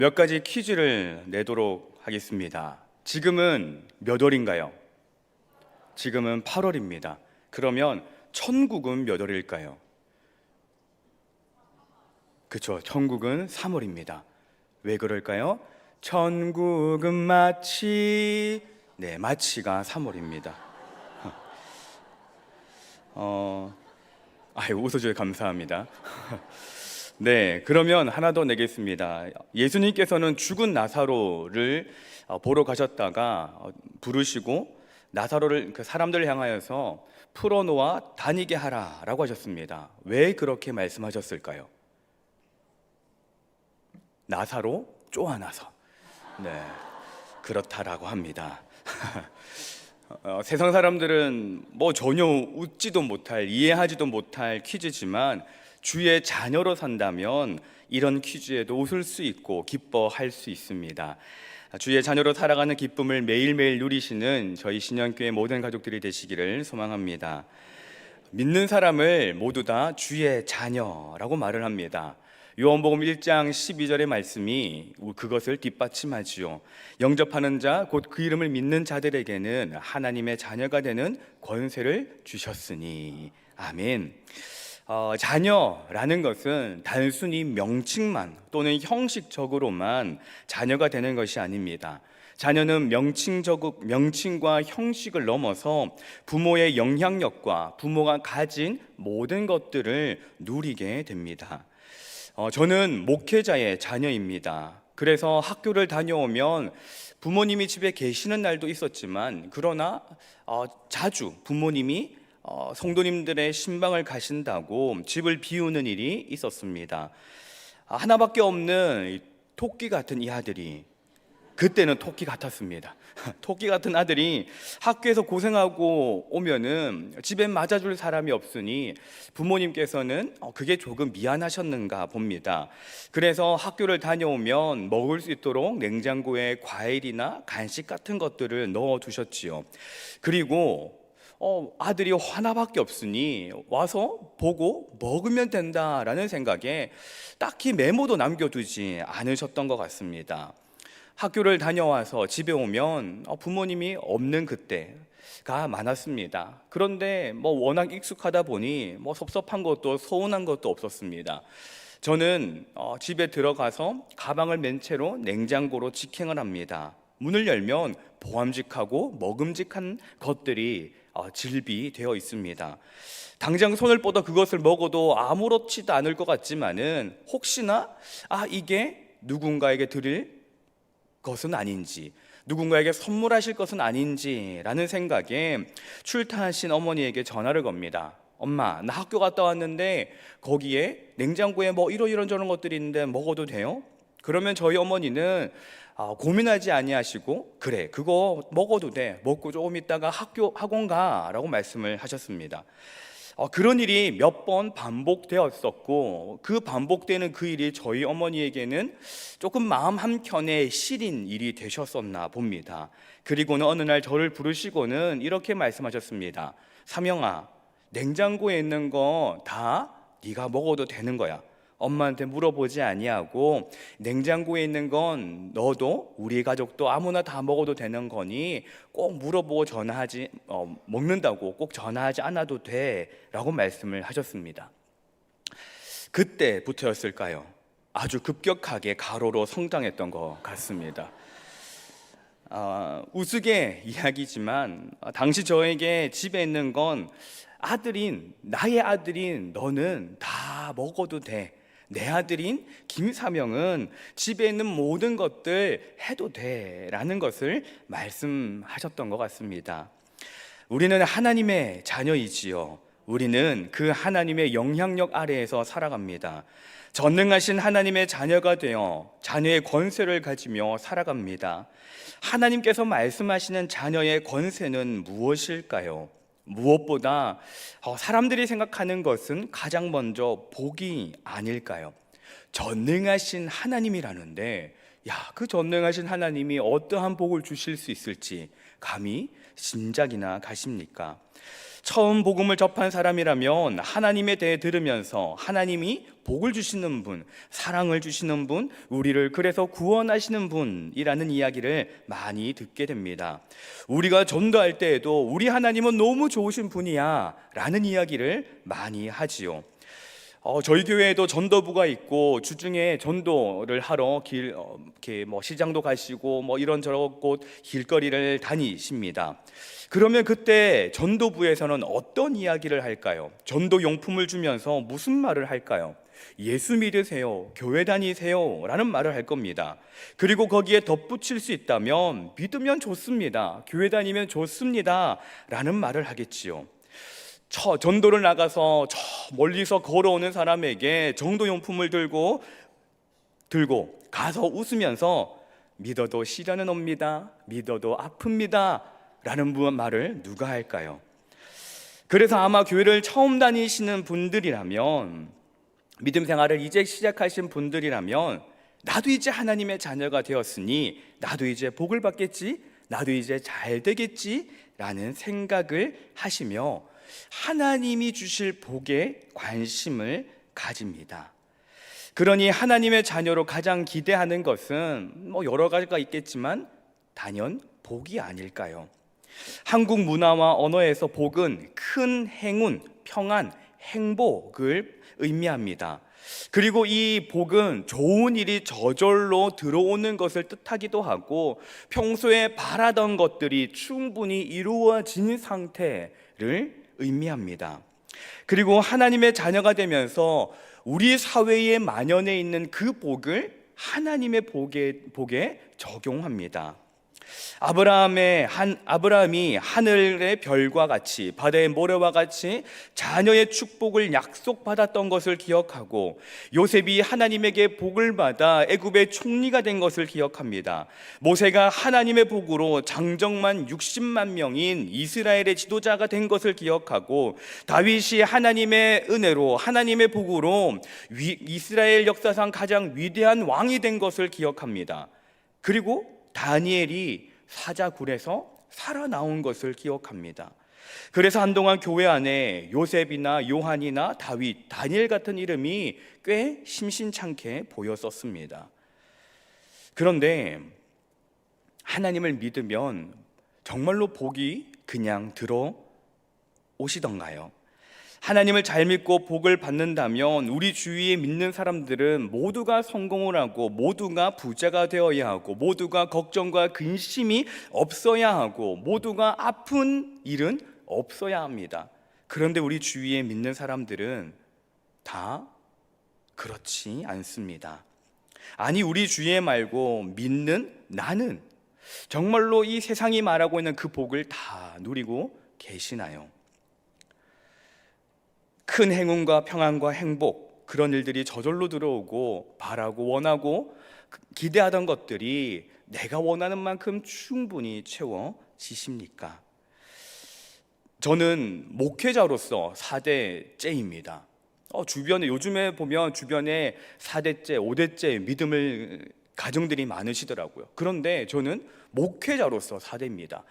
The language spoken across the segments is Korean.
몇 가지 퀴즈를 내도록 하겠습니다. 지금은 몇 월인가요? 지금은 8월입니다. 그러면 천국은 몇 월일까요? 그쵸, 천국은 3월입니다. 왜 그럴까요? 천국은 마치, 마치가 3월입니다. 웃어주셔서 감사합니다. 네, 그러면 하나 더 내겠습니다. 예수님께서는 죽은 나사로를 보러 가셨다가 부르시고 나사로를 그 사람들을 향하여서 풀어놓아 다니게 하라라고 하셨습니다. 왜 그렇게 말씀하셨을까요? 나사로 쪼아나서. 네, 그렇다라고 합니다. 세상 사람들은 전혀 웃지도 못할, 이해하지도 못할 퀴즈지만 주의 자녀로 산다면 이런 퀴즈에도 웃을 수 있고 기뻐할 수 있습니다. 주의 자녀로 살아가는 기쁨을 매일매일 누리시는 저희 신영교회 모든 가족들이 되시기를 소망합니다. 믿는 사람을 모두 다 주의 자녀라고 말을 합니다. 요한복음 1장 12절의 말씀이 그것을 뒷받침하지요. 영접하는 자, 곧 그 이름을 믿는 자들에게는 하나님의 자녀가 되는 권세를 주셨으니. 아멘. 자녀라는 것은 단순히 명칭만 또는 형식적으로만 자녀가 되는 것이 아닙니다. 자녀는 명칭과 형식을 넘어서 부모의 영향력과 부모가 가진 모든 것들을 누리게 됩니다. 저는 목회자의 자녀입니다. 그래서 학교를 다녀오면 부모님이 집에 계시는 날도 있었지만 그러나 자주 부모님이 성도님들의 신방을 가신다고 집을 비우는 일이 있었습니다. 하나밖에 없는 토끼 같은 이 아들이, 그때는 토끼 같았습니다. 토끼 같은 아들이 학교에서 고생하고 오면은 집에 맞아줄 사람이 없으니 부모님께서는 그게 조금 미안하셨는가 봅니다. 그래서 학교를 다녀오면 먹을 수 있도록 냉장고에 과일이나 간식 같은 것들을 넣어 두셨지요. 그리고 아들이 하나밖에 없으니 와서 보고 먹으면 된다라는 생각에 딱히 메모도 남겨두지 않으셨던 것 같습니다. 학교를 다녀와서 집에 오면 부모님이 없는 그때가 많았습니다. 그런데 워낙 익숙하다 보니 섭섭한 것도 서운한 것도 없었습니다. 저는 집에 들어가서 가방을 맨 채로 냉장고로 직행을 합니다. 문을 열면 보암직하고 먹음직한 것들이 질비되어 있습니다. 당장 손을 뻗어 그것을 먹어도 아무렇지도 않을 것 같지만은 혹시나 이게 누군가에게 드릴 것은 아닌지, 누군가에게 선물하실 것은 아닌지라는 생각에 출타하신 어머니에게 전화를 겁니다. 엄마, 나 학교 갔다 왔는데 거기에 냉장고에 이런저런 것들이 있는데 먹어도 돼요? 그러면 저희 어머니는 고민하지 아니하시고 그래, 그거 먹어도 돼, 먹고 조금 있다가 학원 가라고 말씀을 하셨습니다. 그런 일이 몇 번 반복되었었고 그 반복되는 그 일이 저희 어머니에게는 조금 마음 한켠에 시린 일이 되셨었나 봅니다. 그리고는 어느 날 저를 부르시고는 이렇게 말씀하셨습니다. 삼영아, 냉장고에 있는 거 다 네가 먹어도 되는 거야. 엄마한테 물어보지 아니하고 냉장고에 있는 건 너도 우리 가족도 아무나 다 먹어도 되는 거니 꼭 물어보고 먹는다고 꼭 전화하지 않아도 돼 라고 말씀을 하셨습니다. 그때부터였을까요? 아주 급격하게 가로로 성장했던 것 같습니다. 우스개 이야기지만 당시 저에게 집에 있는 건 나의 아들인 너는 다 먹어도 돼, 내 아들인 김사명은 집에 있는 모든 것들 해도 돼 라는 것을 말씀하셨던 것 같습니다. 우리는 하나님의 자녀이지요. 우리는 그 하나님의 영향력 아래에서 살아갑니다. 전능하신 하나님의 자녀가 되어 자녀의 권세를 가지며 살아갑니다. 하나님께서 말씀하시는 자녀의 권세는 무엇일까요? 무엇보다 사람들이 생각하는 것은 가장 먼저 복이 아닐까요? 전능하신 하나님이라는데 그 전능하신 하나님이 어떠한 복을 주실 수 있을지 감히 짐작이나 가십니까? 처음 복음을 접한 사람이라면 하나님에 대해 들으면서 하나님이 복을 주시는 분, 사랑을 주시는 분, 우리를 그래서 구원하시는 분이라는 이야기를 많이 듣게 됩니다. 우리가 전도할 때에도 우리 하나님은 너무 좋으신 분이야 라는 이야기를 많이 하지요. 저희 교회에도 전도부가 있고 주중에 전도를 하러 이렇게 시장도 가시고 이런저런 곳 길거리를 다니십니다. 그러면 그때 전도부에서는 어떤 이야기를 할까요? 전도 용품을 주면서 무슨 말을 할까요? 예수 믿으세요, 교회 다니세요 라는 말을 할 겁니다. 그리고 거기에 덧붙일 수 있다면 믿으면 좋습니다, 교회 다니면 좋습니다 라는 말을 하겠지요. 전도를 나가서 저 멀리서 걸어오는 사람에게 전도용품을 들고 가서 웃으면서 믿어도 시련은 옵니다, 믿어도 아픕니다 라는 말을 누가 할까요? 그래서 아마 교회를 처음 다니시는 분들이라면, 믿음 생활을 이제 시작하신 분들이라면, 나도 이제 하나님의 자녀가 되었으니 나도 이제 복을 받겠지, 나도 이제 잘 되겠지 라는 생각을 하시며 하나님이 주실 복에 관심을 가집니다. 그러니 하나님의 자녀로 가장 기대하는 것은 여러 가지가 있겠지만 단연 복이 아닐까요? 한국 문화와 언어에서 복은 큰 행운, 평안, 행복을 의미합니다. 그리고 이 복은 좋은 일이 저절로 들어오는 것을 뜻하기도 하고, 평소에 바라던 것들이 충분히 이루어진 상태를 의미합니다. 그리고 하나님의 자녀가 되면서 우리 사회에 만연해 있는 그 복을 하나님의 복에 적용합니다. 아브라함이 하늘의 별과 같이 바다의 모래와 같이 자녀의 축복을 약속받았던 것을 기억하고, 요셉이 하나님에게 복을 받아 애굽의 총리가 된 것을 기억합니다. 모세가 하나님의 복으로 장정만 60만 명인 이스라엘의 지도자가 된 것을 기억하고, 다윗이 하나님의 은혜로 하나님의 복으로 이스라엘 역사상 가장 위대한 왕이 된 것을 기억합니다. 그리고 다니엘이 사자굴에서 살아나온 것을 기억합니다. 그래서 한동안 교회 안에 요셉이나 요한이나 다윗, 다니엘 같은 이름이 꽤 심심찮게 보였었습니다. 그런데 하나님을 믿으면 정말로 복이 그냥 들어오시던가요? 하나님을 잘 믿고 복을 받는다면 우리 주위에 믿는 사람들은 모두가 성공을 하고, 모두가 부자가 되어야 하고, 모두가 걱정과 근심이 없어야 하고, 모두가 아픈 일은 없어야 합니다. 그런데 우리 주위에 믿는 사람들은 다 그렇지 않습니다. 아니, 우리 주위에 말고 믿는 나는 정말로 이 세상이 말하고 있는 그 복을 다 누리고 계시나요? 큰 행운과 평안과 행복, 그런 일들이 저절로 들어오고 바라고 원하고 기대하던 것들이 내가 원하는 만큼 충분히 채워지십니까? 저는 목회자로서 4대째입니다. 주변에 요즘에 보면 주변에 4대째, 5대째 믿음을 가정들이 많으시더라고요. 그런데 저는 목회자로서 4대입니다.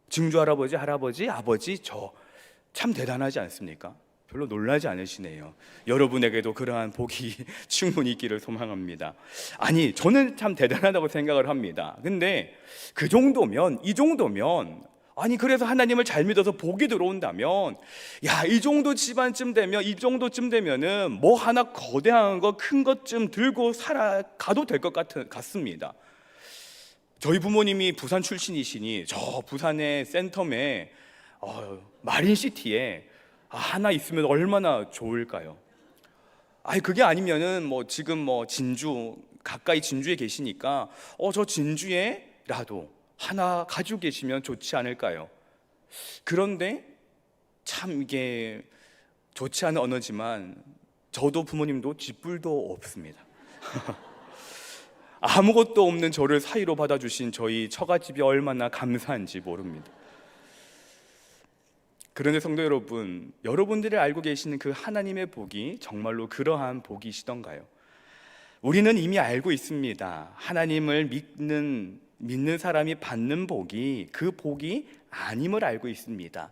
증조 할아버지, 할아버지, 아버지, 저 참 대단하지 않습니까? 별로 놀라지 않으시네요. 여러분에게도 그러한 복이 충분히 있기를 소망합니다. 아니, 저는 참 대단하다고 생각을 합니다. 근데 그 정도면, 이 정도면, 아니 그래서 하나님을 잘 믿어서 복이 들어온다면, 야, 이 정도 집안쯤 되면, 이 정도쯤 되면은 뭐 하나 거대한 거, 큰 것 좀 들고 살아가도 될 것 같습니다. 저희 부모님이 부산 출신이시니 저 부산의 센텀에 마린시티에 하나 있으면 얼마나 좋을까요? 아니, 그게 아니면은 지금 진주, 가까이 진주에 계시니까 저 진주에라도 하나 가지고 계시면 좋지 않을까요? 그런데 참 이게 좋지 않은 언어지만 저도 부모님도 쥐뿔도 없습니다. 아무것도 없는 저를 사이로 받아주신 저희 처갓집이 얼마나 감사한지 모릅니다. 그런데 성도 여러분, 여러분들이 알고 계시는 그 하나님의 복이 정말로 그러한 복이시던가요? 우리는 이미 알고 있습니다. 하나님을 믿는 사람이 받는 복이 그 복이 아님을 알고 있습니다.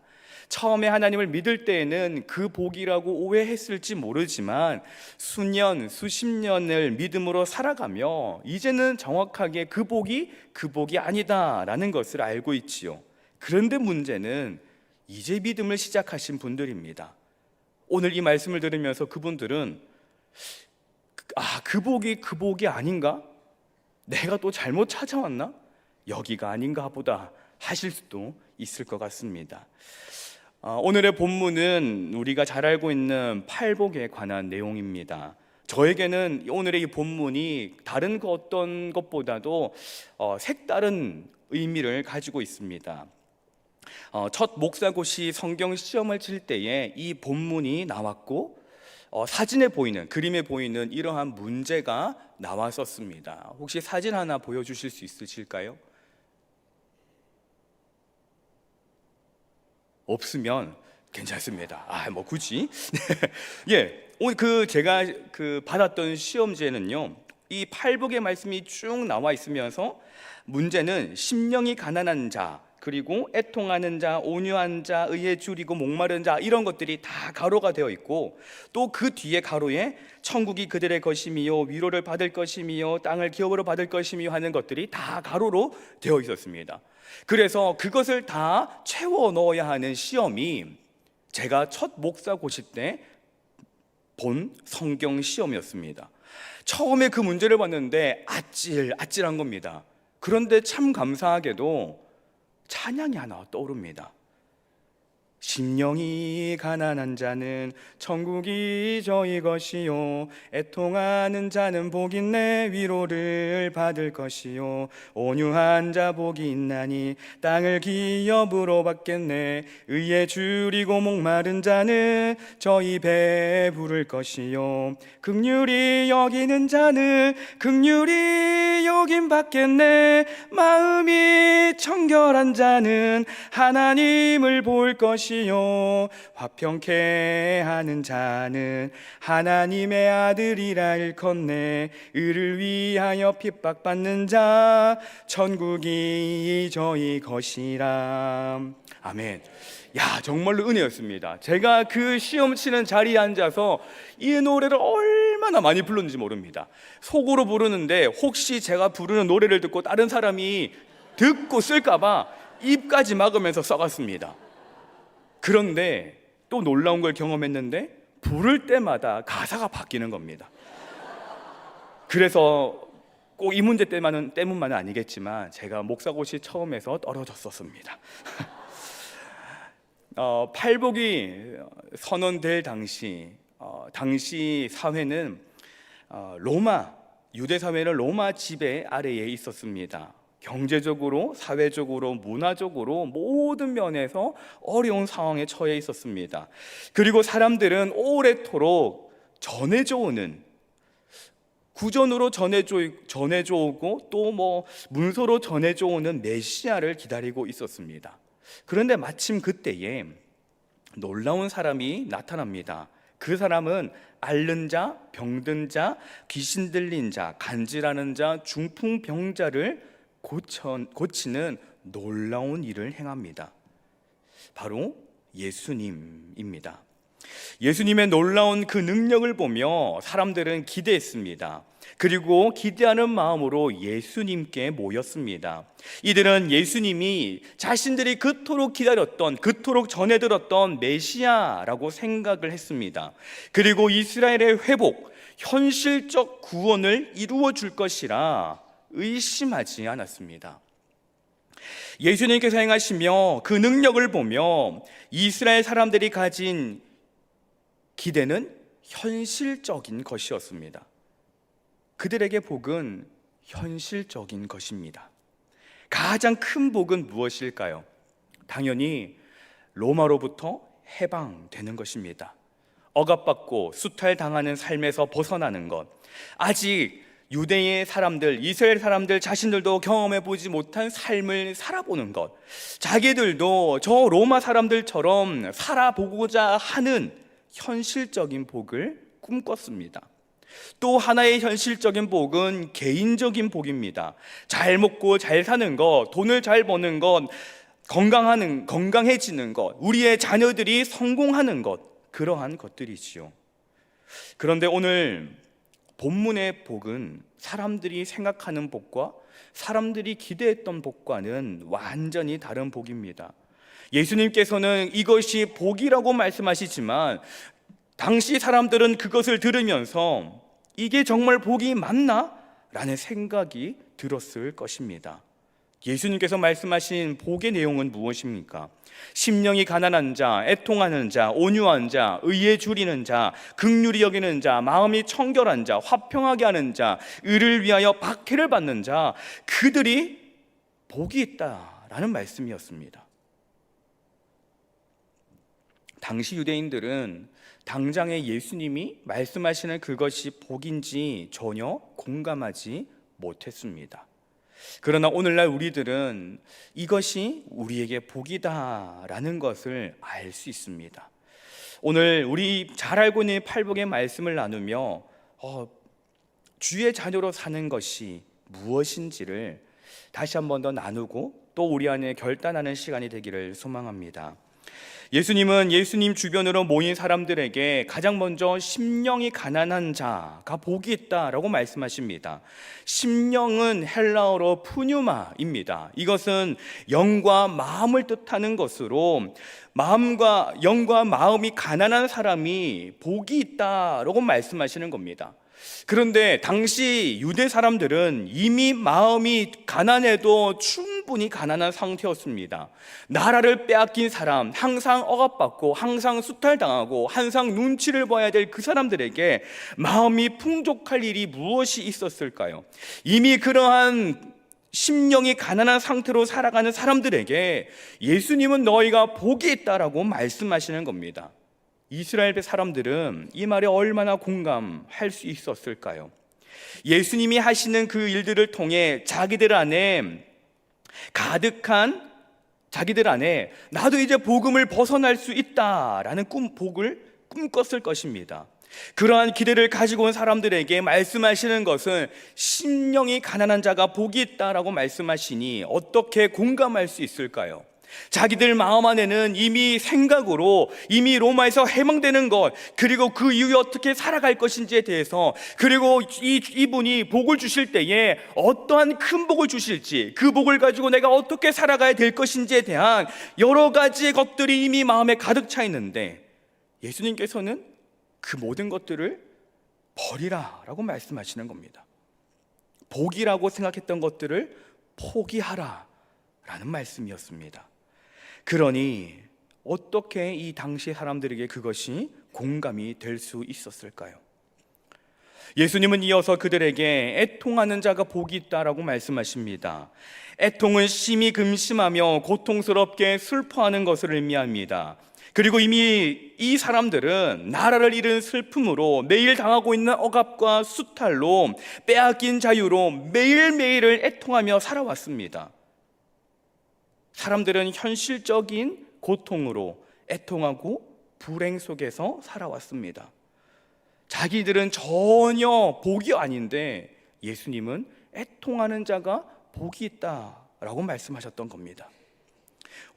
처음에 하나님을 믿을 때에는 그 복이라고 오해했을지 모르지만 수년, 수십 년을 믿음으로 살아가며 이제는 정확하게 그 복이 아니다라는 것을 알고 있지요. 그런데 문제는 이제 믿음을 시작하신 분들입니다. 오늘 이 말씀을 들으면서 그분들은 그 복이 아닌가? 내가 또 잘못 찾아왔나? 여기가 아닌가 보다 하실 수도 있을 것 같습니다. 오늘의 본문은 우리가 잘 알고 있는 팔복에 관한 내용입니다. 저에게는 오늘의 이 본문이 다른 그 어떤 것보다도 색다른 의미를 가지고 있습니다. 첫 목사고시 성경 시험을 칠 때에 이 본문이 나왔고 사진에 보이는, 그림에 보이는 이러한 문제가 나왔었습니다. 혹시 사진 하나 보여주실 수 있으실까요? 없으면 괜찮습니다. 뭐 굳이. 예, 오늘 제가 받았던 시험지에는요, 이 팔복의 말씀이 쭉 나와 있으면서 문제는 심령이 가난한 자, 그리고 애통하는 자, 온유한 자, 의에 줄이고 목마른 자, 이런 것들이 다 가로가 되어 있고, 또 그 뒤에 가로에 천국이 그들의 것이며 위로를 받을 것이며 땅을 기업으로 받을 것이며 하는 것들이 다 가로로 되어 있었습니다. 그래서 그것을 다 채워 넣어야 하는 시험이 제가 첫 목사고시 때 본 성경 시험이었습니다. 처음에 그 문제를 봤는데 아찔한 겁니다. 그런데 참 감사하게도 찬양이 하나 떠오릅니다. 심령이 가난한 자는 천국이 저희 것이요, 애통하는 자는 복 있네 위로를 받을 것이요, 온유한 자 복이 있나니 땅을 기업으로 받겠네, 의에 줄이고 목마른 자는 저희 배 부를 것이요, 긍휼히 여기는 자는 긍휼히 여김 받겠네, 마음이 청결한 자는 하나님을 볼 것이요, 화평케 하는 자는 하나님의 아들이라 일컫네, 의를 위하여 핍박받는 자 천국이 저희 것이라. 아멘. 정말로 은혜였습니다. 제가 그 시험 치는 자리에 앉아서 이 노래를 얼마나 많이 불렀는지 모릅니다. 속으로 부르는데 혹시 제가 부르는 노래를 듣고 다른 사람이 듣고 쓸까봐 입까지 막으면서 써갔습니다. 그런데 또 놀라운 걸 경험했는데 부를 때마다 가사가 바뀌는 겁니다. 그래서 꼭 이 문제 때문만은 아니겠지만 제가 목사고시 처음에서 떨어졌었습니다. 팔복이 선언될 당시 사회는 유대 사회는 로마 지배 아래에 있었습니다. 경제적으로, 사회적으로, 문화적으로 모든 면에서 어려운 상황에 처해 있었습니다. 그리고 사람들은 오래도록 전해져 오는, 구전으로 전해져 오고 또 문서로 전해져 오는 메시아를 기다리고 있었습니다. 그런데 마침 그때에 놀라운 사람이 나타납니다. 그 사람은 앓는 자, 병든 자, 귀신 들린 자, 간질하는 자, 중풍병자를 고치는 놀라운 일을 행합니다. 바로 예수님입니다. 예수님의 놀라운 그 능력을 보며 사람들은 기대했습니다. 그리고 기대하는 마음으로 예수님께 모였습니다. 이들은 예수님이 자신들이 그토록 기다렸던, 그토록 전해 들었던 메시아라고 생각을 했습니다. 그리고 이스라엘의 회복, 현실적 구원을 이루어 줄 것이라 의심하지 않았습니다. 예수님께서 행하시며 그 능력을 보며 이스라엘 사람들이 가진 기대는 현실적인 것이었습니다. 그들에게 복은 현실적인 것입니다. 가장 큰 복은 무엇일까요? 당연히 로마로부터 해방되는 것입니다. 억압받고 수탈당하는 삶에서 벗어나는 것, 아직 유대의 사람들, 이스라엘 사람들 자신들도 경험해보지 못한 삶을 살아보는 것, 자기들도 저 로마 사람들처럼 살아보고자 하는 현실적인 복을 꿈꿨습니다. 또 하나의 현실적인 복은 개인적인 복입니다. 잘 먹고 잘 사는 것, 돈을 잘 버는 것, 건강해지는 것, 우리의 자녀들이 성공하는 것, 그러한 것들이지요. 그런데 오늘 본문의 복은 사람들이 생각하는 복과 사람들이 기대했던 복과는 완전히 다른 복입니다. 예수님께서는 이것이 복이라고 말씀하시지만 당시 사람들은 그것을 들으면서 이게 정말 복이 맞나? 라는 생각이 들었을 것입니다. 예수님께서 말씀하신 복의 내용은 무엇입니까? 심령이 가난한 자, 애통하는 자, 온유한 자, 의에 줄이는 자, 긍휼히 여기는 자, 마음이 청결한 자, 화평하게 하는 자, 의를 위하여 박해를 받는 자, 그들이 복이 있다라는 말씀이었습니다. 당시 유대인들은 당장의 예수님이 말씀하시는 그것이 복인지 전혀 공감하지 못했습니다. 그러나 오늘날 우리들은 이것이 우리에게 복이다라는 것을 알 수 있습니다. 오늘 우리 잘 알고 있는 팔복의 말씀을 나누며 주의 자녀로 사는 것이 무엇인지를 다시 한 번 더 나누고 또 우리 안에 결단하는 시간이 되기를 소망합니다. 예수님은 예수님 주변으로 모인 사람들에게 가장 먼저 심령이 가난한 자가 복이 있다라고 말씀하십니다. 심령은 헬라어로 푸뉴마입니다. 이것은 영과 마음을 뜻하는 것으로 영과 마음이 가난한 사람이 복이 있다라고 말씀하시는 겁니다. 그런데 당시 유대 사람들은 이미 마음이 가난해도 충분히 가난한 상태였습니다. 나라를 빼앗긴 사람, 항상 억압받고 항상 수탈당하고 항상 눈치를 봐야 될 그 사람들에게 마음이 풍족할 일이 무엇이 있었을까요? 이미 그러한 심령이 가난한 상태로 살아가는 사람들에게 예수님은 너희가 복이 있다라고 말씀하시는 겁니다. 이스라엘 사람들은 이 말에 얼마나 공감할 수 있었을까요? 예수님이 하시는 그 일들을 통해 자기들 안에 나도 이제 복음을 벗어날 수 있다라는 복을 꿈꿨을 것입니다. 그러한 기대를 가지고 온 사람들에게 말씀하시는 것은 심령이 가난한 자가 복이 있다라고 말씀하시니 어떻게 공감할 수 있을까요? 자기들 마음 안에는 이미 생각으로 이미 로마에서 해방되는 것, 그리고 그 이후에 어떻게 살아갈 것인지에 대해서, 그리고 이분이 복을 주실 때에 어떠한 큰 복을 주실지, 그 복을 가지고 내가 어떻게 살아가야 될 것인지에 대한 여러 가지 것들이 이미 마음에 가득 차 있는데 예수님께서는 그 모든 것들을 버리라라고 말씀하시는 겁니다. 복이라고 생각했던 것들을 포기하라 라는 말씀이었습니다. 그러니 어떻게 이 당시 사람들에게 그것이 공감이 될 수 있었을까요? 예수님은 이어서 그들에게 애통하는 자가 복이 있다라고 말씀하십니다. 애통은 심히 근심하며 고통스럽게 슬퍼하는 것을 의미합니다. 그리고 이미 이 사람들은 나라를 잃은 슬픔으로 매일 당하고 있는 억압과 수탈로 빼앗긴 자유로 매일매일을 애통하며 살아왔습니다. 사람들은 현실적인 고통으로 애통하고 불행 속에서 살아왔습니다. 자기들은 전혀 복이 아닌데 예수님은 애통하는 자가 복이 있다라고 말씀하셨던 겁니다.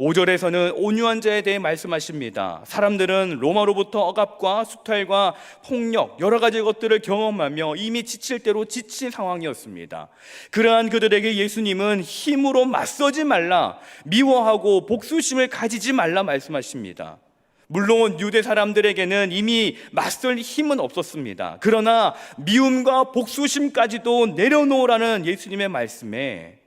5절에서는 온유한 자에 대해 말씀하십니다. 사람들은 로마로부터 억압과 수탈과 폭력 여러 가지 것들을 경험하며 이미 지칠 대로 지친 상황이었습니다. 그러한 그들에게 예수님은 힘으로 맞서지 말라, 미워하고 복수심을 가지지 말라 말씀하십니다. 물론 유대 사람들에게는 이미 맞설 힘은 없었습니다. 그러나 미움과 복수심까지도 내려놓으라는 예수님의 말씀에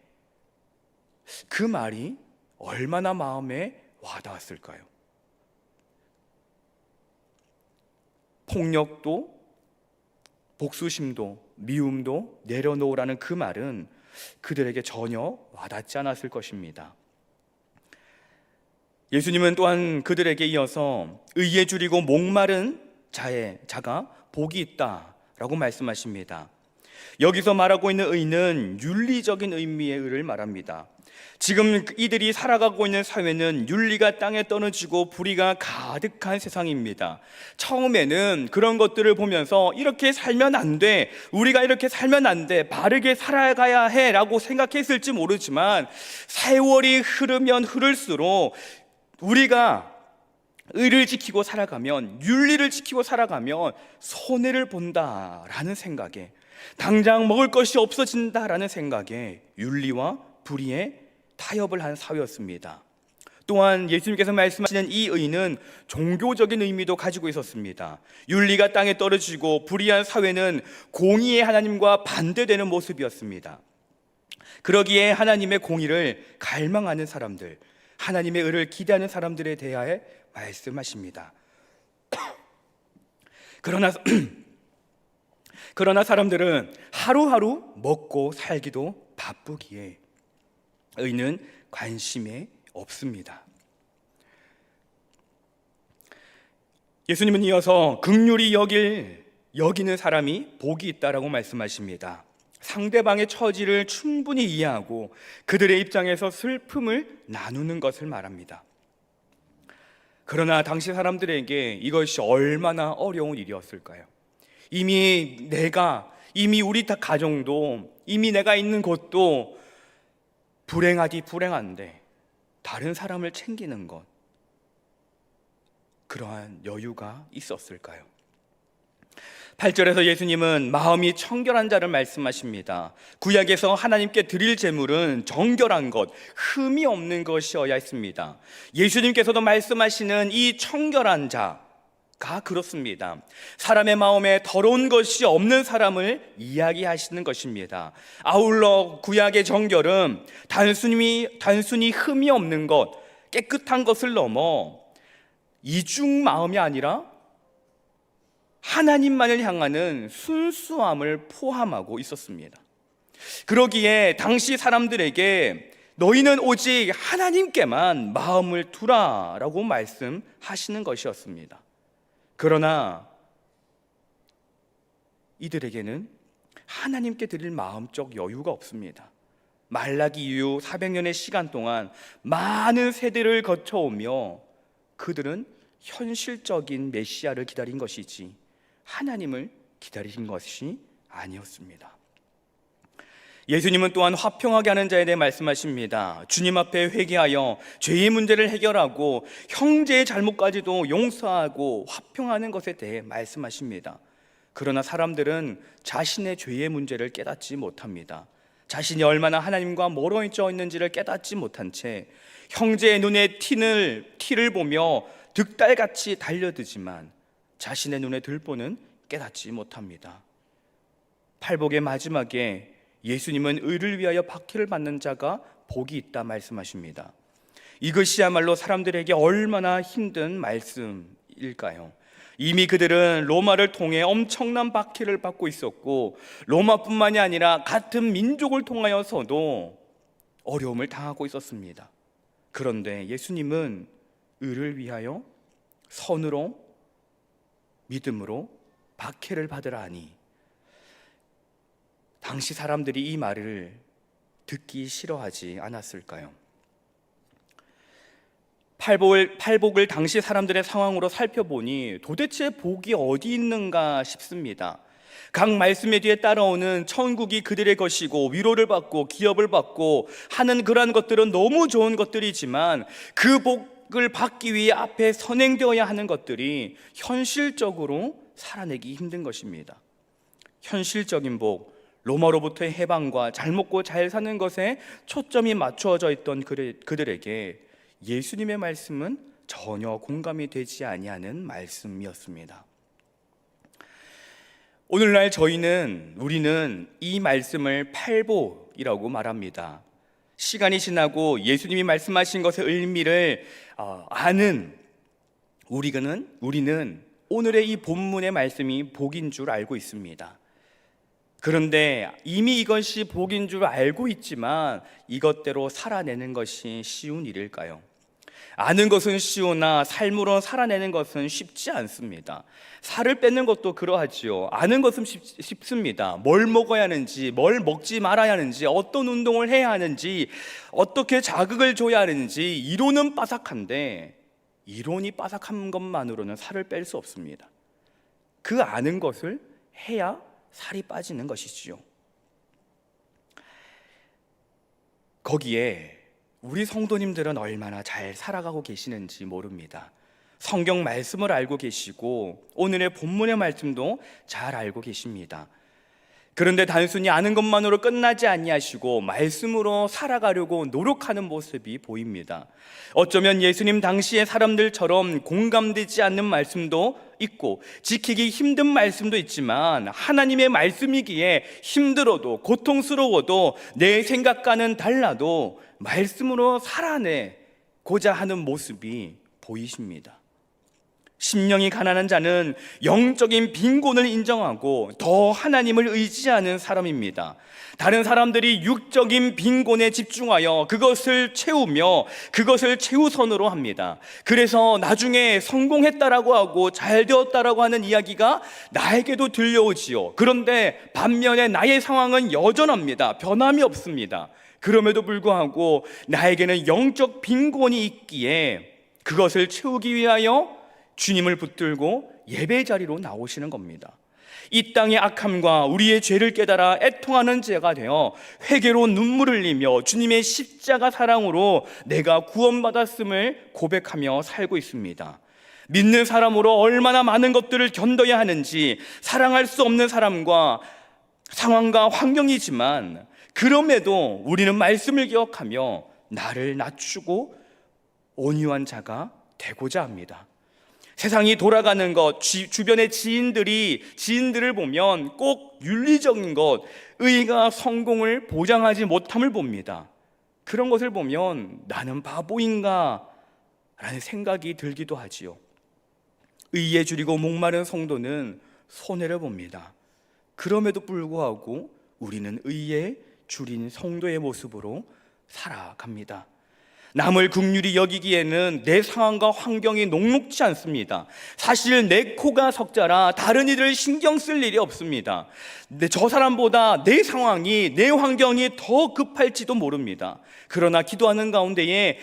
그 말이 얼마나 마음에 와닿았을까요? 폭력도 복수심도 미움도 내려놓으라는 그 말은 그들에게 전혀 와닿지 않았을 것입니다. 예수님은 또한 그들에게 이어서 의에 줄이고 목마른 자가 복이 있다라고 말씀하십니다. 여기서 말하고 있는 의는 윤리적인 의미의 의를 말합니다. 지금 이들이 살아가고 있는 사회는 윤리가 땅에 떨어지고 불의가 가득한 세상입니다. 처음에는 그런 것들을 보면서 이렇게 살면 안 돼, 우리가 이렇게 살면 안 돼, 바르게 살아가야 해 라고 생각했을지 모르지만 세월이 흐르면 흐를수록 우리가 의를 지키고 살아가면, 윤리를 지키고 살아가면 손해를 본다라는 생각에, 당장 먹을 것이 없어진다라는 생각에 윤리와 불의의 타협을 한 사회였습니다. 또한 예수님께서 말씀하시는 이 의는 종교적인 의미도 가지고 있었습니다. 윤리가 땅에 떨어지고 불의한 사회는 공의의 하나님과 반대되는 모습이었습니다. 그러기에 하나님의 공의를 갈망하는 사람들, 하나님의 의를 기대하는 사람들에 대하여 말씀하십니다. 그러나 사람들은 하루하루 먹고 살기도 바쁘기에 의는 관심에 없습니다. 예수님은 이어서 긍휼히 여기는 사람이 복이 있다라고 말씀하십니다. 상대방의 처지를 충분히 이해하고 그들의 입장에서 슬픔을 나누는 것을 말합니다. 그러나 당시 사람들에게 이것이 얼마나 어려운 일이었을까요? 이미 우리 가정도, 이미 내가 있는 곳도 불행한데 다른 사람을 챙기는 것, 그러한 여유가 있었을까요? 8절에서 예수님은 마음이 청결한 자를 말씀하십니다. 구약에서 하나님께 드릴 제물은 정결한 것, 흠이 없는 것이어야 했습니다. 예수님께서도 말씀하시는 이 청결한 자가 그렇습니다. 사람의 마음에 더러운 것이 없는 사람을 이야기하시는 것입니다. 아울러 구약의 정결은 단순히 흠이 없는 것, 깨끗한 것을 넘어 이중 마음이 아니라 하나님만을 향하는 순수함을 포함하고 있었습니다. 그러기에 당시 사람들에게 너희는 오직 하나님께만 마음을 두라라고 말씀하시는 것이었습니다. 그러나 이들에게는 하나님께 드릴 마음적 여유가 없습니다. 말라기 이후 400년의 시간 동안 많은 세대를 거쳐오며 그들은 현실적인 메시아를 기다린 것이지 하나님을 기다린 것이 아니었습니다. 예수님은 또한 화평하게 하는 자에 대해 말씀하십니다. 주님 앞에 회개하여 죄의 문제를 해결하고 형제의 잘못까지도 용서하고 화평하는 것에 대해 말씀하십니다. 그러나 사람들은 자신의 죄의 문제를 깨닫지 못합니다. 자신이 얼마나 하나님과 멀어져 있는지를 깨닫지 못한 채 형제의 눈에 티를 보며 득달같이 달려들지만 자신의 눈에 들보는 깨닫지 못합니다. 팔복의 마지막에 예수님은 의를 위하여 박해를 받는 자가 복이 있다 말씀하십니다. 이것이야말로 사람들에게 얼마나 힘든 말씀일까요? 이미 그들은 로마를 통해 엄청난 박해를 받고 있었고 로마뿐만이 아니라 같은 민족을 통하여서도 어려움을 당하고 있었습니다. 그런데 예수님은 의를 위하여 선으로 믿음으로 박해를 받으라 하니 당시 사람들이 이 말을 듣기 싫어하지 않았을까요? 팔복을 당시 사람들의 상황으로 살펴보니 도대체 복이 어디 있는가 싶습니다. 각 말씀에 뒤에 따라오는 천국이 그들의 것이고 위로를 받고 기업을 받고 하는 그러한 것들은 너무 좋은 것들이지만 그 복을 받기 위해 앞에 선행되어야 하는 것들이 현실적으로 살아내기 힘든 것입니다. 현실적인 복, 로마로부터의 해방과 잘 먹고 잘 사는 것에 초점이 맞추어져 있던 그들에게 예수님의 말씀은 전혀 공감이 되지 아니하는 말씀이었습니다. 오늘날 우리는 이 말씀을 팔복이라고 말합니다. 시간이 지나고 예수님이 말씀하신 것의 의미를 아는 우리는 오늘의 이 본문의 말씀이 복인 줄 알고 있습니다. 그런데 이미 이것이 복인 줄 알고 있지만 이것대로 살아내는 것이 쉬운 일일까요? 아는 것은 쉬우나 삶으로 살아내는 것은 쉽지 않습니다. 살을 빼는 것도 그러하지요. 아는 것은 쉽습니다. 뭘 먹어야 하는지, 뭘 먹지 말아야 하는지, 어떤 운동을 해야 하는지, 어떻게 자극을 줘야 하는지 이론은 빠삭한데 이론이 빠삭한 것만으로는 살을 뺄 수 없습니다. 그 아는 것을 해야 살이 빠지는 것이지요. 거기에 우리 성도님들은 얼마나 잘 살아가고 계시는지 모릅니다. 성경 말씀을 알고 계시고 오늘의 본문의 말씀도 잘 알고 계십니다. 그런데 단순히 아는 것만으로 끝나지 아니하시고 말씀으로 살아가려고 노력하는 모습이 보입니다. 어쩌면 예수님 당시의 사람들처럼 공감되지 않는 말씀도 있고 지키기 힘든 말씀도 있지만 하나님의 말씀이기에 힘들어도 고통스러워도 내 생각과는 달라도 말씀으로 살아내고자 하는 모습이 보이십니다. 심령이 가난한 자는 영적인 빈곤을 인정하고 더 하나님을 의지하는 사람입니다. 다른 사람들이 육적인 빈곤에 집중하여 그것을 채우며 그것을 최우선으로 합니다. 그래서 나중에 성공했다라고 하고 잘 되었다라고 하는 이야기가 나에게도 들려오지요. 그런데 반면에 나의 상황은 여전합니다. 변함이 없습니다. 그럼에도 불구하고 나에게는 영적 빈곤이 있기에 그것을 채우기 위하여 주님을 붙들고 예배 자리로 나오시는 겁니다. 이 땅의 악함과 우리의 죄를 깨달아 애통하는 자가 되어 회개로 눈물을 흘리며 주님의 십자가 사랑으로 내가 구원받았음을 고백하며 살고 있습니다. 믿는 사람으로 얼마나 많은 것들을 견뎌야 하는지 사랑할 수 없는 사람과 상황과 환경이지만 그럼에도 우리는 말씀을 기억하며 나를 낮추고 온유한 자가 되고자 합니다. 세상이 돌아가는 것, 주변의 지인들을 보면 꼭 윤리적인 것, 의가 성공을 보장하지 못함을 봅니다. 그런 것을 보면 나는 바보인가? 라는 생각이 들기도 하지요. 의에 줄이고 목마른 성도는 손해를 봅니다. 그럼에도 불구하고 우리는 의에 줄인 성도의 모습으로 살아갑니다. 남을 긍휼히 여기기에는 내 상황과 환경이 녹록지 않습니다. 사실 내 코가 석자라 다른 이들을 신경 쓸 일이 없습니다. 저 사람보다 내 상황이, 내 환경이 더 급할지도 모릅니다. 그러나 기도하는 가운데에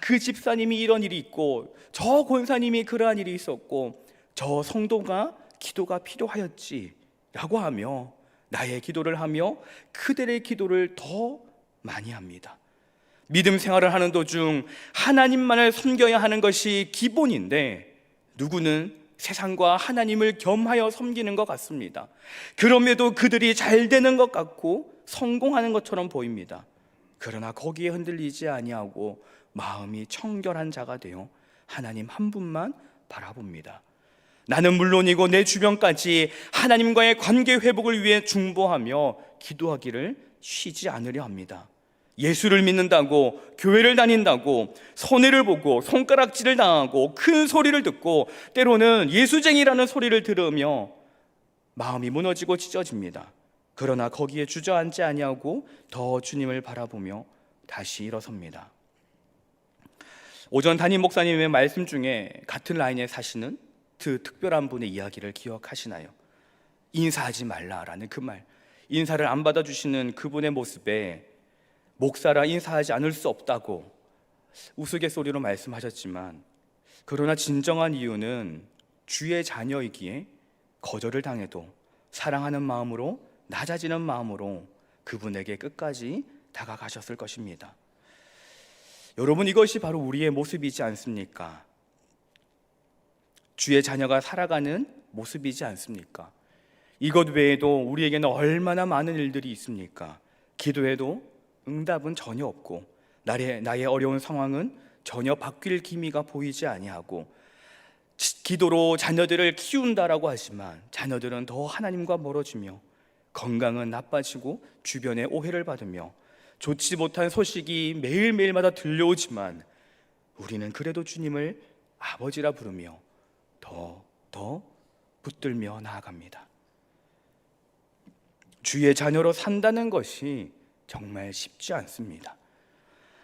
그 집사님이 이런 일이 있고 저 권사님이 그러한 일이 있었고 저 성도가 기도가 필요하였지 라고 하며 나의 기도를 하며 그들의 기도를 더 많이 합니다. 믿음 생활을 하는 도중 하나님만을 섬겨야 하는 것이 기본인데 누구는 세상과 하나님을 겸하여 섬기는 것 같습니다. 그럼에도 그들이 잘 되는 것 같고 성공하는 것처럼 보입니다. 그러나 거기에 흔들리지 아니하고 마음이 청결한 자가 되어 하나님 한 분만 바라봅니다. 나는 물론이고 내 주변까지 하나님과의 관계 회복을 위해 중보하며 기도하기를 쉬지 않으려 합니다. 예수를 믿는다고, 교회를 다닌다고, 손해를 보고 손가락질을 당하고 큰 소리를 듣고 때로는 예수쟁이라는 소리를 들으며 마음이 무너지고 찢어집니다. 그러나 거기에 주저앉지 아니하고 더 주님을 바라보며 다시 일어섭니다. 오전 담임 목사님의 말씀 중에 같은 라인에 사시는 그 특별한 분의 이야기를 기억하시나요? 인사하지 말라라는 그 말, 인사를 안 받아주시는 그분의 모습에 목사라 인사하지 않을 수 없다고 우스갯소리로 말씀하셨지만 그러나 진정한 이유는 주의 자녀이기에 거절을 당해도 사랑하는 마음으로 낮아지는 마음으로 그분에게 끝까지 다가가셨을 것입니다. 여러분, 이것이 바로 우리의 모습이지 않습니까? 주의 자녀가 살아가는 모습이지 않습니까? 이것 외에도 우리에게는 얼마나 많은 일들이 있습니까? 기도해도 응답은 전혀 없고 나의 어려운 상황은 전혀 바뀔 기미가 보이지 아니하고 기도로 자녀들을 키운다라고 하지만 자녀들은 더 하나님과 멀어지며 건강은 나빠지고 주변의 오해를 받으며 좋지 못한 소식이 매일매일마다 들려오지만 우리는 그래도 주님을 아버지라 부르며 더 붙들며 나아갑니다. 주의 자녀로 산다는 것이 정말 쉽지 않습니다.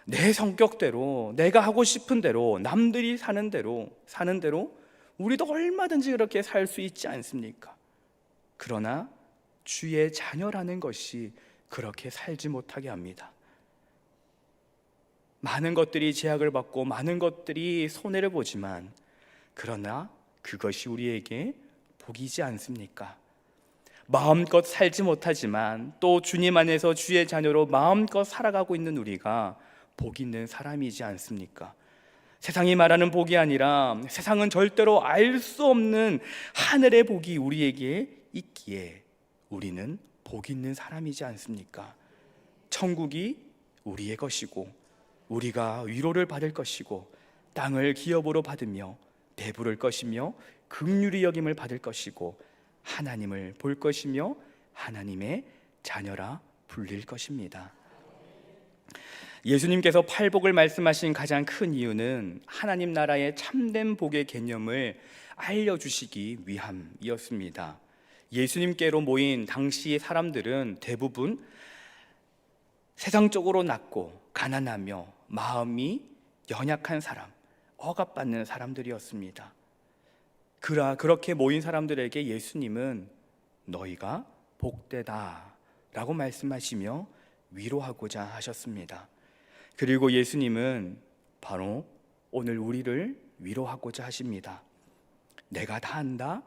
내 성격대로, 내가 하고 싶은 대로, 남들이 사는 대로 우리도 얼마든지 그렇게 살 수 있지 않습니까? 그러나 주의 자녀라는 것이 그렇게 살지 못하게 합니다. 많은 것들이 제약을 받고 많은 것들이 손해를 보지만, 그러나 그것이 우리에게 복이지 않습니까? 마음껏 살지 못하지만 또 주님 안에서 주의 자녀로 마음껏 살아가고 있는 우리가 복 있는 사람이지 않습니까? 세상이 말하는 복이 아니라 세상은 절대로 알 수 없는 하늘의 복이 우리에게 있기에 우리는 복 있는 사람이지 않습니까? 천국이 우리의 것이고 우리가 위로를 받을 것이고 땅을 기업으로 받으며 배부를 것이며 긍휼히 여김을 받을 것이고 하나님을 볼 것이며 하나님의 자녀라 불릴 것입니다. 예수님께서 팔복을 말씀하신 가장 큰 이유는 하나님 나라의 참된 복의 개념을 알려주시기 위함이었습니다. 예수님께로 모인 당시 사람들은 대부분 세상적으로 낮고 가난하며 마음이 연약한 사람, 억압받는 사람들이었습니다. 그렇게 모인 사람들에게 예수님은 너희가 복되다 라고 말씀하시며 위로하고자 하셨습니다. 그리고 예수님은 바로 오늘 우리를 위로하고자 하십니다. 내가 다 안다.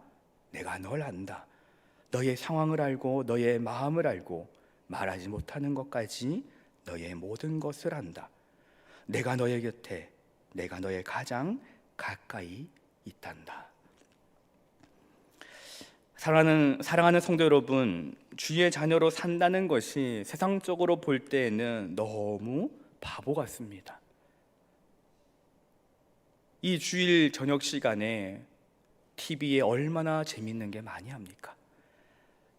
내가 널 안다. 너의 상황을 알고 너의 마음을 알고 말하지 못하는 것까지 너의 모든 것을 안다. 내가 너의 곁에, 내가 너의 가장 가까이 있단다. 사랑하는 성도 여러분, 주의 자녀로 산다는 것이 세상적으로 볼 때에는 너무 바보 같습니다. 이 주일 저녁 시간에 TV에 얼마나 재밌는 게 많이 합니까?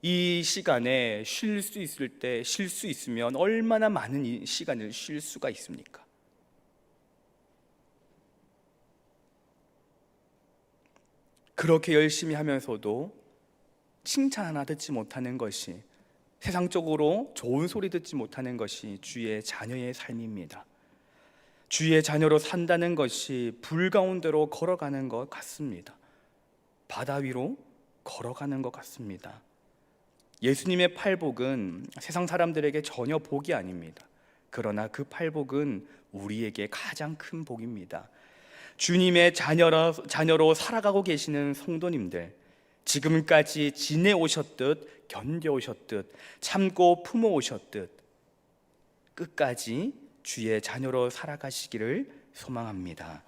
이 시간에 쉴 수 있을 때 쉴 수 있으면 얼마나 많은 시간을 쉴 수가 있습니까? 그렇게 열심히 하면서도 칭찬 하나 듣지 못하는 것이, 세상적으로 좋은 소리 듣지 못하는 것이 주의 자녀의 삶입니다. 주의 자녀로 산다는 것이 불 가운데로 걸어가는 것 같습니다. 바다 위로 걸어가는 것 같습니다. 예수님의 팔복은 세상 사람들에게 전혀 복이 아닙니다. 그러나 그 팔복은 우리에게 가장 큰 복입니다. 주님의 자녀로 살아가고 계시는 성도님들, 지금까지 지내오셨듯 견뎌오셨듯 참고 품어오셨듯 끝까지 주의 자녀로 살아가시기를 소망합니다.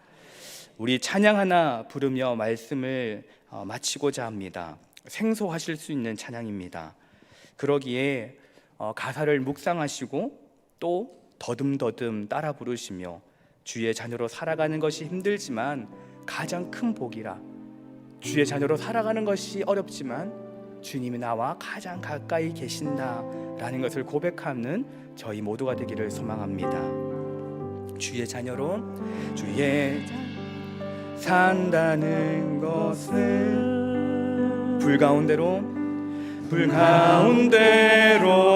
우리 찬양 하나 부르며 말씀을 마치고자 합니다. 생소하실 수 있는 찬양입니다. 그러기에 가사를 묵상하시고 또 더듬더듬 따라 부르시며 주의 자녀로 살아가는 것이 힘들지만 가장 큰 복이라, 주의 자녀로 살아가는 것이 어렵지만 주님이 나와 가장 가까이 계신다라는 것을 고백하는 저희 모두가 되기를 소망합니다. 주의 자녀로 산다는 것은 불 가운데로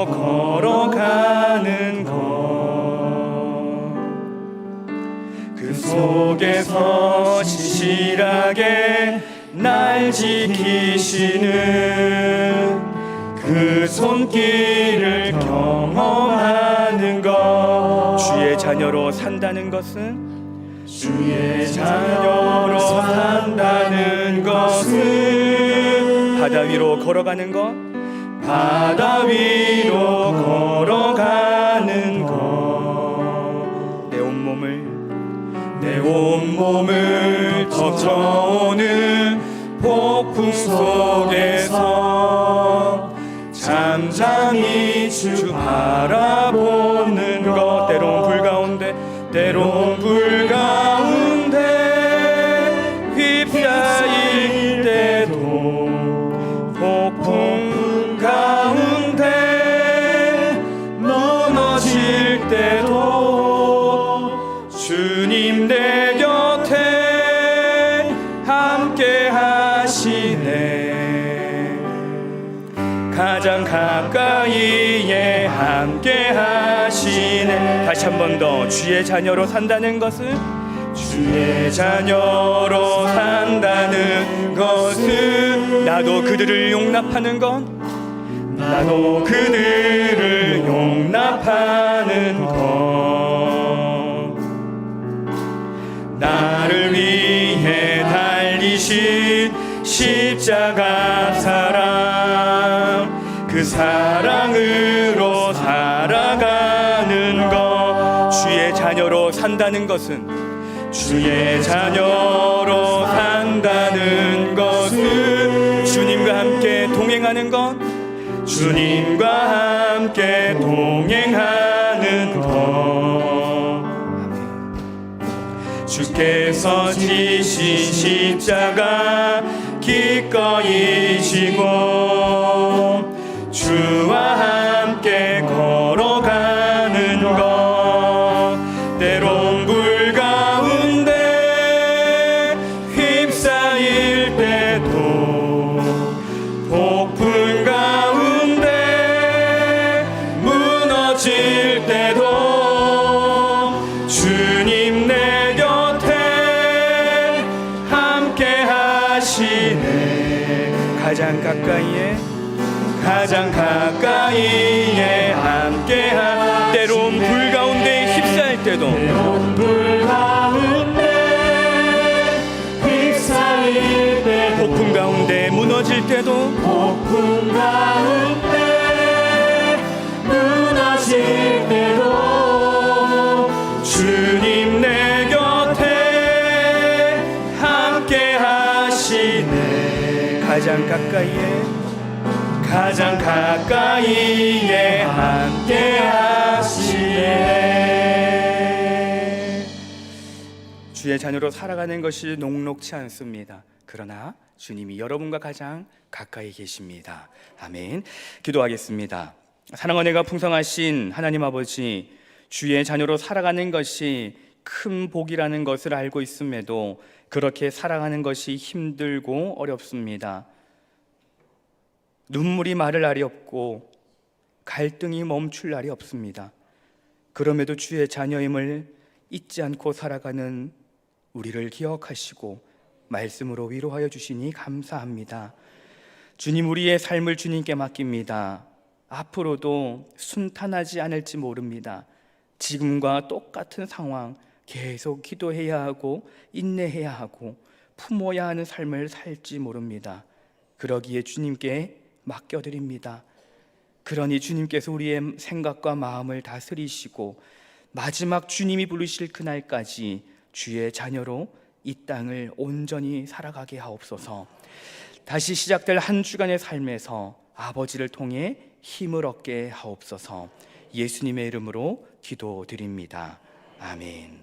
걸어가는 것, 그 속에서 신실하게 날 지키시는 그 손길을 경험하는 것. 주의 자녀로 산다는 것은 바다 위로 걸어가는 것, 내 온몸을 덮쳐오는 폭풍 속에서 잠잠히 주 바라보는 것. 때론 불 가운데 휩싸일 때도, 폭풍 가운데 넘어질 때도 주님 내 곁에 함께 하시네. 가장 가까이에 함께 하시네. 하시네. 다시 한 번 더. 주의 자녀로 산다는 것은, 주의 자녀로 산다는 것은, 나도 그들을 용납하는 것, 나도 그들을 용납하는 것, 나를 위해 달리신 십자가 사랑, 그 사랑으로 살아가는 것. 주의 자녀로 산다는 것은, 주의 자녀로 산다는 것은, 주님과 함께 동행하는 것, 주님과 함께 동행하는 것. 주께서 지신 십자가 기꺼이 지고 주와 함께 걸어가는 것, 때론 불 가운데 휩싸일 때도, 폭풍 가운데 무너질 때도, 주님 내 곁에 함께 하시네. 가장 가까이에 함께하. 때론 불 가운데 휩싸일 때도, 폭풍 가운데 무너질 때도, 주님 내 곁에 함께 하시네. 가장 가까이에 함께 하시네. 주의 자녀로 살아가는 것이 녹록지 않습니다. 그러나 주님이 여러분과 가장 가까이 계십니다. 아멘. 기도하겠습니다. 사랑과 은혜가 풍성하신 하나님 아버지, 주의 자녀로 살아가는 것이 큰 복이라는 것을 알고 있음에도 그렇게 살아가는 것이 힘들고 어렵습니다. 눈물이 마를 날이 없고 갈등이 멈출 날이 없습니다. 그럼에도 주의 자녀임을 잊지 않고 살아가는 우리를 기억하시고 말씀으로 위로하여 주시니 감사합니다. 주님, 우리의 삶을 주님께 맡깁니다. 앞으로도 순탄하지 않을지 모릅니다. 지금과 똑같은 상황 계속 기도해야 하고 인내해야 하고 품어야 하는 삶을 살지 모릅니다. 그러기에 주님께 맡겨드립니다. 그러니 주님께서 우리의 생각과 마음을 다스리시고 마지막 주님이 부르실 그날까지 주의 자녀로 이 땅을 온전히 살아가게 하옵소서. 다시 시작될 한 주간의 삶에서 아버지를 통해 힘을 얻게 하옵소서. 예수님의 이름으로 기도드립니다. 아멘.